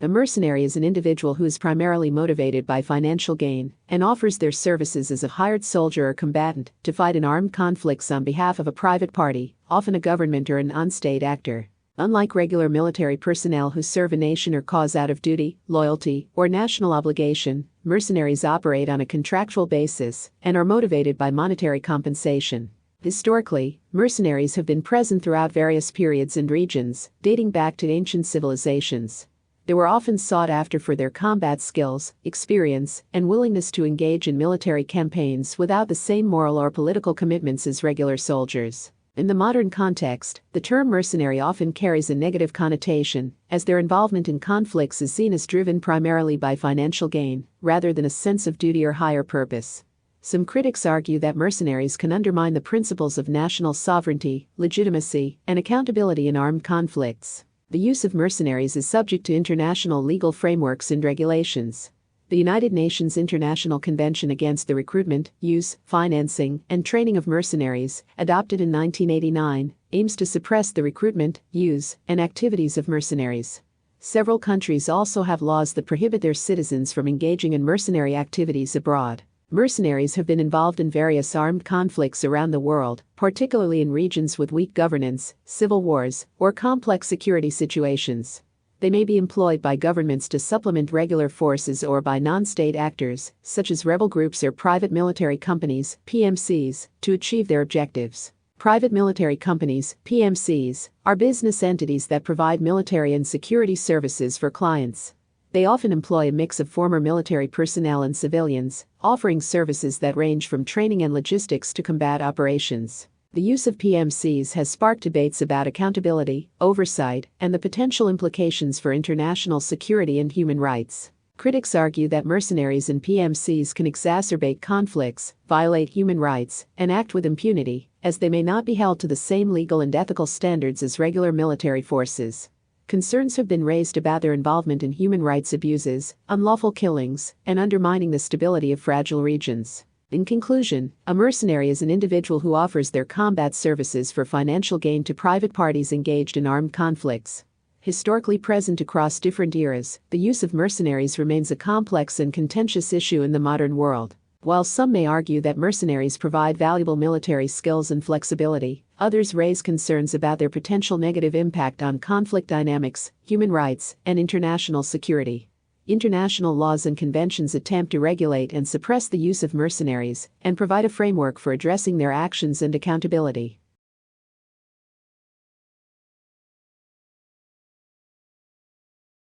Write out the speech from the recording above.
A mercenary is an individual who is primarily motivated by financial gain and offers their services as a hired soldier or combatant to fight in armed conflicts on behalf of a private party, often a government or an unstate actor. Unlike regular military personnel who serve a nation or cause out of duty, loyalty, or national obligation, mercenaries operate on a contractual basis and are motivated by monetary compensation. Historically, mercenaries have been present throughout various periods and regions, dating back to ancient civilizations. They were often sought after for their combat skills, experience, and willingness to engage in military campaigns without the same moral or political commitments as regular soldiers. In the modern context, the term mercenary often carries a negative connotation, as their involvement in conflicts is seen as driven primarily by financial gain, rather than a sense of duty or higher purpose. Some critics argue that mercenaries can undermine the principles of national sovereignty, legitimacy, and accountability in armed conflicts. The use of mercenaries is subject to international legal frameworks and regulations. The United Nations International Convention Against the Recruitment, Use, Financing, and Training of Mercenaries, adopted in 1989, aims to suppress the recruitment, use, and activities of mercenaries. Several countries also have laws that prohibit their citizens from engaging in mercenary activities abroad. Mercenaries have been involved in various armed conflicts around the world, particularly in regions with weak governance, civil wars, or complex security situations. They may be employed by governments to supplement regular forces or by non-state actors, such as rebel groups or private military companies, PMCs, to achieve their objectives. Private military companies, PMCs, are business entities that provide military and security services for clients. They often employ a mix of former military personnel and civilians, offering services that range from training and logistics to combat operations. The use of PMCs has sparked debates about accountability, oversight, and the potential implications for international security and human rights. Critics argue that mercenaries and PMCs can exacerbate conflicts, violate human rights, and act with impunity, as they may not be held to the same legal and ethical standards as regular military forces. Concerns have been raised about their involvement in human rights abuses, unlawful killings, and undermining the stability of fragile regions. In conclusion, a mercenary is an individual who offers their combat services for financial gain to private parties engaged in armed conflicts. Historically present across different eras, the use of mercenaries remains a complex and contentious issue in the modern world. While some may argue that mercenaries provide valuable military skills and flexibility, others raise concerns about their potential negative impact on conflict dynamics, human rights, and international security. International laws and conventions attempt to regulate and suppress the use of mercenaries and provide a framework for addressing their actions and accountability.